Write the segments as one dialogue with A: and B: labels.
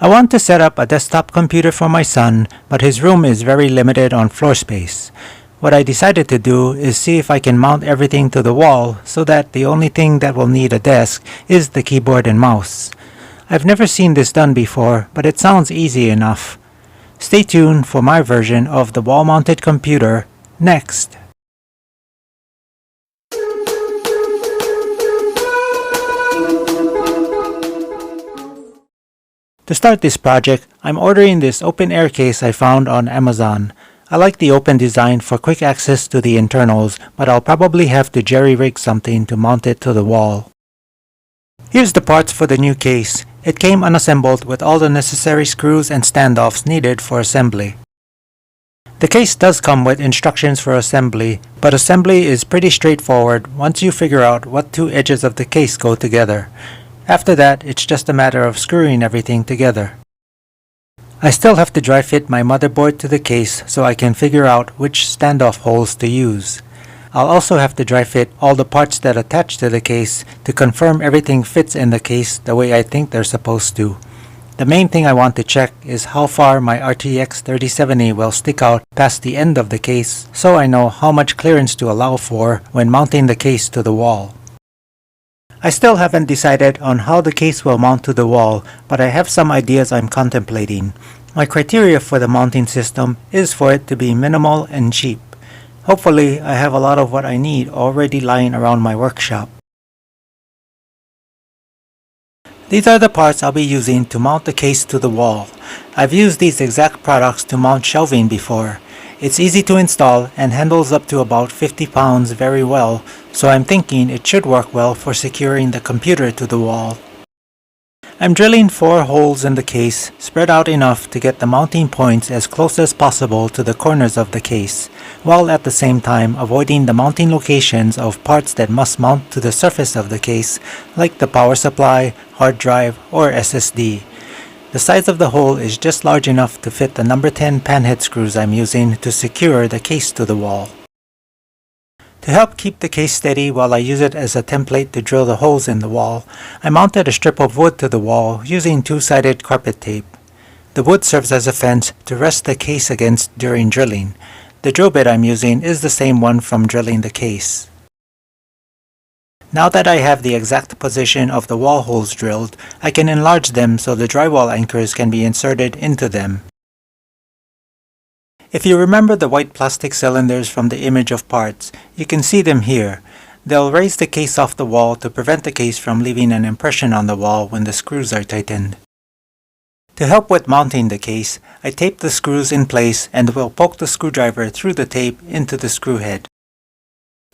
A: I want to set up a desktop computer for my son, but his room is very limited on floor space. What I decided to do is see if I can mount everything to the wall so that the only thing that will need a desk is the keyboard and mouse. I've never seen this done before, but it sounds easy enough. Stay tuned for my version of the wall-mounted computer next. To start this project, I'm ordering this open-air case I found on Amazon. I like the open design for quick access to the internals, but I'll probably have to jerry-rig something to mount it to the wall. Here's the parts for the new case. It came unassembled with all the necessary screws and standoffs needed for assembly. The case does come with instructions for assembly, but assembly is pretty straightforward once you figure out what two edges of the case go together. After that, it's just a matter of screwing everything together. I still have to dry fit my motherboard to the case so I can figure out which standoff holes to use. I'll also have to dry fit all the parts that attach to the case to confirm everything fits in the case the way I think they're supposed to. The main thing I want to check is how far my RTX 3070 will stick out past the end of the case so I know how much clearance to allow for when mounting the case to the wall. I still haven't decided on how the case will mount to the wall, but I have some ideas I'm contemplating. My criteria for the mounting system is for it to be minimal and cheap. Hopefully, I have a lot of what I need already lying around my workshop. These are the parts I'll be using to mount the case to the wall. I've used these exact products to mount shelving before. It's easy to install and handles up to about 50 pounds very well, so I'm thinking it should work well for securing the computer to the wall. I'm drilling 4 holes in the case, spread out enough to get the mounting points as close as possible to the corners of the case, while at the same time avoiding the mounting locations of parts that must mount to the surface of the case, like the power supply, hard drive, or SSD. The size of the hole is just large enough to fit the number 10 panhead screws I'm using to secure the case to the wall. To help keep the case steady while I use it as a template to drill the holes in the wall, I mounted a strip of wood to the wall using 2-sided carpet tape. The wood serves as a fence to rest the case against during drilling. The drill bit I'm using is the same one from drilling the case. Now that I have the exact position of the wall holes drilled, I can enlarge them so the drywall anchors can be inserted into them. If you remember the white plastic cylinders from the image of parts, you can see them here. They'll raise the case off the wall to prevent the case from leaving an impression on the wall when the screws are tightened. To help with mounting the case, I tape the screws in place and will poke the screwdriver through the tape into the screw head.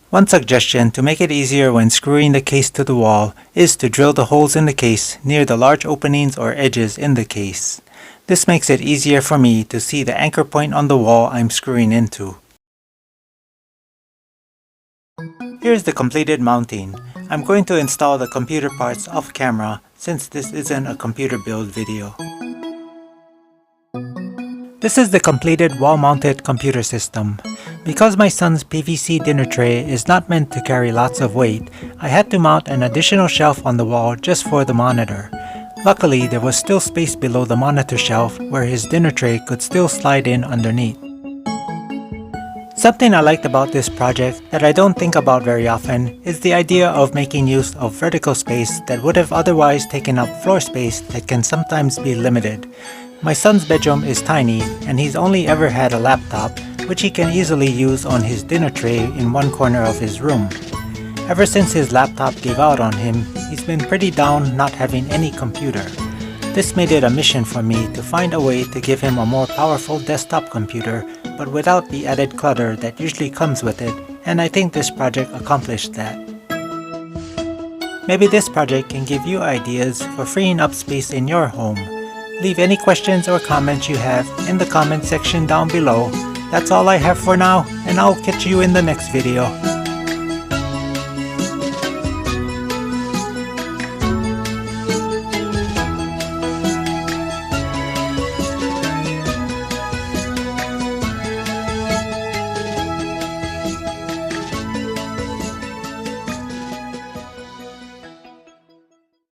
A: One suggestion to make it easier when screwing the case to the wall is to drill the holes in the case near the large openings or edges in the case. This makes it easier for me to see the anchor point on the wall I'm screwing into. Here's the completed mounting. I'm going to install the computer parts off camera since this isn't a computer build video. This is the completed wall-mounted computer system. Because my son's PVC dinner tray is not meant to carry lots of weight, I had to mount an additional shelf on the wall just for the monitor. Luckily, there was still space below the monitor shelf where his dinner tray could still slide in underneath. Something I liked about this project that I don't think about very often is the idea of making use of vertical space that would have otherwise taken up floor space that can sometimes be limited. My son's bedroom is tiny and he's only ever had a laptop, which he can easily use on his dinner tray in one corner of his room. Ever since his laptop gave out on him, he's been pretty down not having any computer. This made it a mission for me to find a way to give him a more powerful desktop computer, but without the added clutter that usually comes with it, and I think this project accomplished that. Maybe this project can give you ideas for freeing up space in your home. Leave any questions or comments you have in the comment section down below. That's all I have for now, and I'll catch you in the next video.